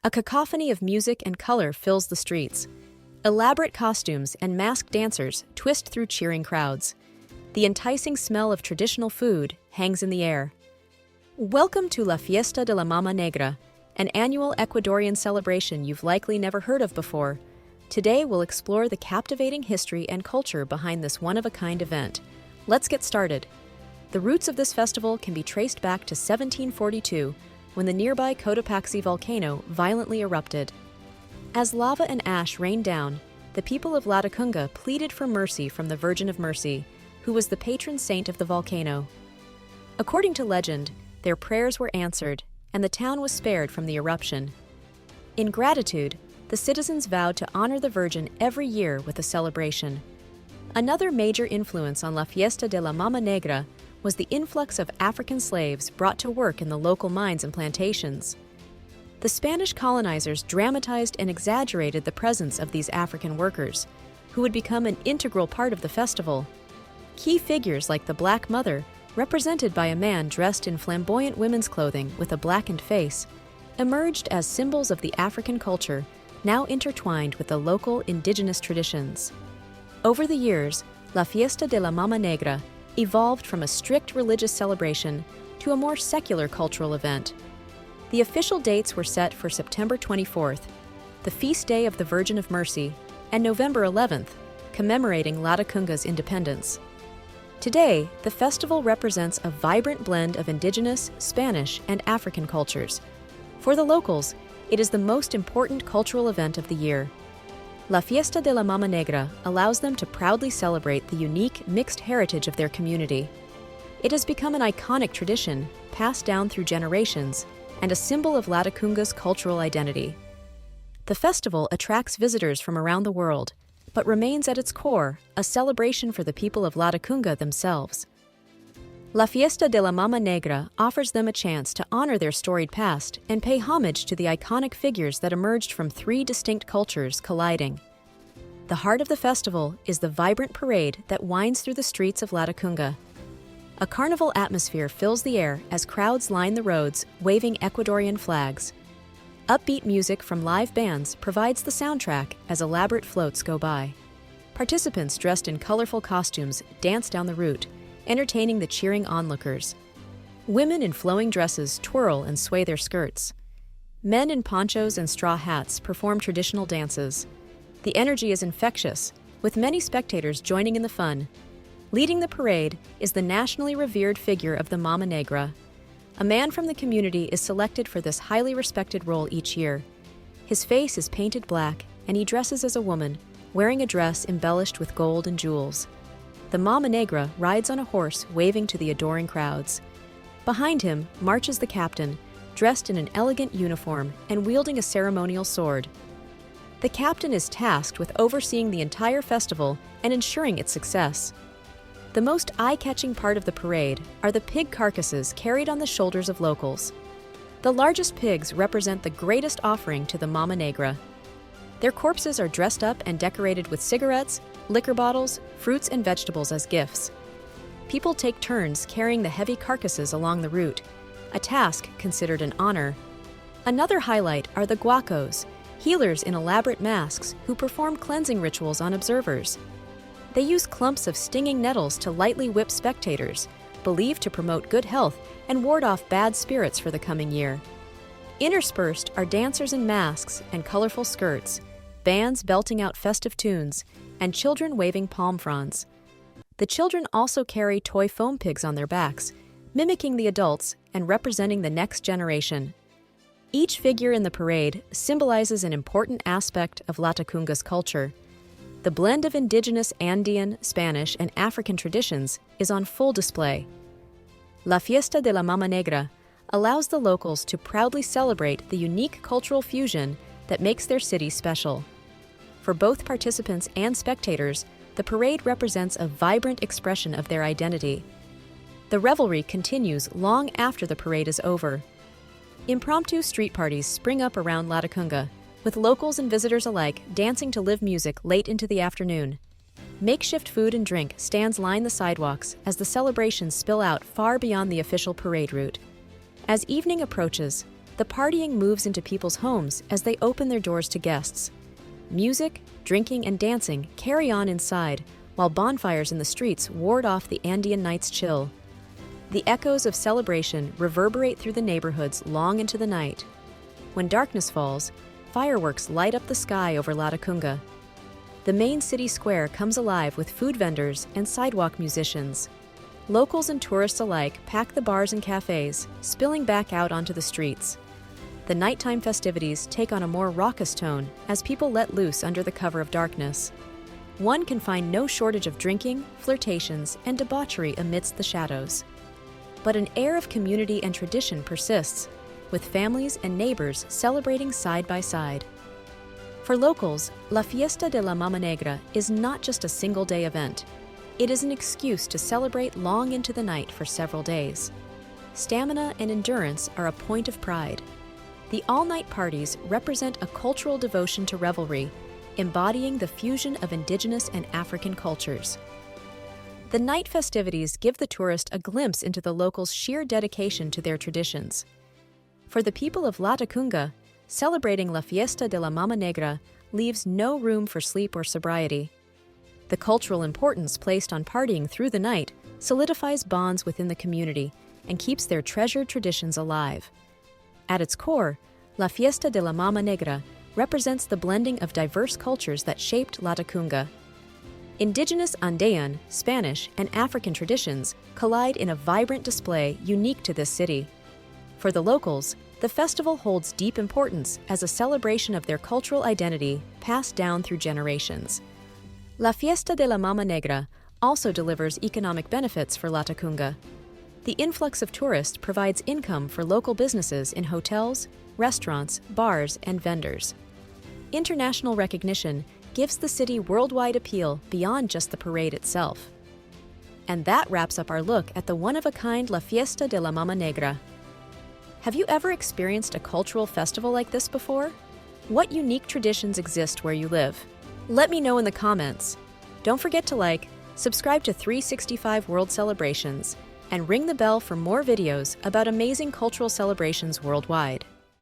A cacophony of music and color fills the streets. Elaborate costumes and masked dancers twist through cheering crowds. The enticing smell of traditional food hangs in the air. Welcome to La Fiesta de la Mama Negra, an annual Ecuadorian celebration you've likely never heard of before. Today we'll explore the captivating history and culture behind this one-of-a-kind event. Let's get started. The roots of this festival can be traced back to 1742, when the nearby Cotopaxi volcano violently erupted. As lava and ash rained down, the people of Latacunga pleaded for mercy from the Virgin of Mercy, who was the patron saint of the volcano. According to legend, their prayers were answered, and the town was spared from the eruption. In gratitude, the citizens vowed to honor the Virgin every year with a celebration. Another major influence on La Fiesta de la Mama Negra was the influx of African slaves brought to work in the local mines and plantations. The Spanish colonizers dramatized and exaggerated the presence of these African workers, who would become an integral part of the festival. Key figures like the Black Mother, represented by a man dressed in flamboyant women's clothing with a blackened face, emerged as symbols of the African culture, now intertwined with the local indigenous traditions. Over the years, La Fiesta de la Mama Negra evolved from a strict religious celebration to a more secular cultural event. The official dates were set for September 24th, the feast day of the Virgin of Mercy, and November 11th, commemorating Latacunga's independence. Today, the festival represents a vibrant blend of indigenous, Spanish, and African cultures. For the locals, it is the most important cultural event of the year. La Fiesta de la Mama Negra allows them to proudly celebrate the unique mixed heritage of their community. It has become an iconic tradition, passed down through generations, and a symbol of Latacunga's cultural identity. The festival attracts visitors from around the world, but remains at its core a celebration for the people of Latacunga themselves. La Fiesta de la Mama Negra offers them a chance to honor their storied past and pay homage to the iconic figures that emerged from three distinct cultures colliding. The heart of the festival is the vibrant parade that winds through the streets of Latacunga. A carnival atmosphere fills the air as crowds line the roads, waving Ecuadorian flags. Upbeat music from live bands provides the soundtrack as elaborate floats go by. Participants dressed in colorful costumes dance down the route, entertaining the cheering onlookers. Women in flowing dresses twirl and sway their skirts. Men in ponchos and straw hats perform traditional dances. The energy is infectious, with many spectators joining in the fun. Leading the parade is the nationally revered figure of the Mama Negra. A man from the community is selected for this highly respected role each year. His face is painted black, and he dresses as a woman, wearing a dress embellished with gold and jewels. The Mama Negra rides on a horse waving to the adoring crowds. Behind him marches the captain, dressed in an elegant uniform and wielding a ceremonial sword. The captain is tasked with overseeing the entire festival and ensuring its success. The most eye-catching part of the parade are the pig carcasses carried on the shoulders of locals. The largest pigs represent the greatest offering to the Mama Negra. Their corpses are dressed up and decorated with cigarettes, liquor bottles, fruits, and vegetables as gifts. People take turns carrying the heavy carcasses along the route, a task considered an honor. Another highlight are the guacos, healers in elaborate masks who perform cleansing rituals on observers. They use clumps of stinging nettles to lightly whip spectators, believed to promote good health and ward off bad spirits for the coming year. Interspersed are dancers in masks and colorful skirts, bands belting out festive tunes, and children waving palm fronds. The children also carry toy foam pigs on their backs, mimicking the adults and representing the next generation. Each figure in the parade symbolizes an important aspect of Latacunga's culture. The blend of indigenous Andean, Spanish, and African traditions is on full display. La Fiesta de la Mama Negra allows the locals to proudly celebrate the unique cultural fusion that makes their city special. For both participants and spectators, the parade represents a vibrant expression of their identity. The revelry continues long after the parade is over. Impromptu street parties spring up around Latacunga, with locals and visitors alike dancing to live music late into the afternoon. Makeshift food and drink stands line the sidewalks as the celebrations spill out far beyond the official parade route. As evening approaches, The partying moves into people's homes as they open their doors to guests. Music, drinking, and dancing carry on inside, while bonfires in the streets ward off the Andean night's chill. The echoes of celebration reverberate through the neighborhoods long into the night. When darkness falls, fireworks light up the sky over Latacunga. The main city square comes alive with food vendors and sidewalk musicians. Locals and tourists alike pack the bars and cafes, spilling back out onto the streets. The nighttime festivities take on a more raucous tone as people let loose under the cover of darkness. One can find no shortage of drinking, flirtations, and debauchery amidst the shadows. But an air of community and tradition persists, with families and neighbors celebrating side by side. For locals, La Fiesta de la Mama Negra is not just a single-day event. It is an excuse to celebrate long into the night for several days. Stamina and endurance are a point of pride. The all-night parties represent a cultural devotion to revelry, embodying the fusion of indigenous and African cultures. The night festivities give the tourist a glimpse into the locals' sheer dedication to their traditions. For the people of Latacunga, celebrating La Fiesta de la Mama Negra leaves no room for sleep or sobriety. The cultural importance placed on partying through the night solidifies bonds within the community and keeps their treasured traditions alive. At its core, La Fiesta de la Mama Negra represents the blending of diverse cultures that shaped Latacunga. Indigenous Andean, Spanish, and African traditions collide in a vibrant display unique to this city. For the locals, the festival holds deep importance as a celebration of their cultural identity passed down through generations. La Fiesta de la Mama Negra also delivers economic benefits for Latacunga. The influx of tourists provides income for local businesses in hotels, restaurants, bars, and vendors. International recognition gives the city worldwide appeal beyond just the parade itself. And that wraps up our look at the one-of-a-kind La Fiesta de la Mama Negra. Have you ever experienced a cultural festival like this before? What unique traditions exist where you live? Let me know in the comments. Don't forget to like, subscribe to 365 World Celebrations, and ring the bell for more videos about amazing cultural celebrations worldwide.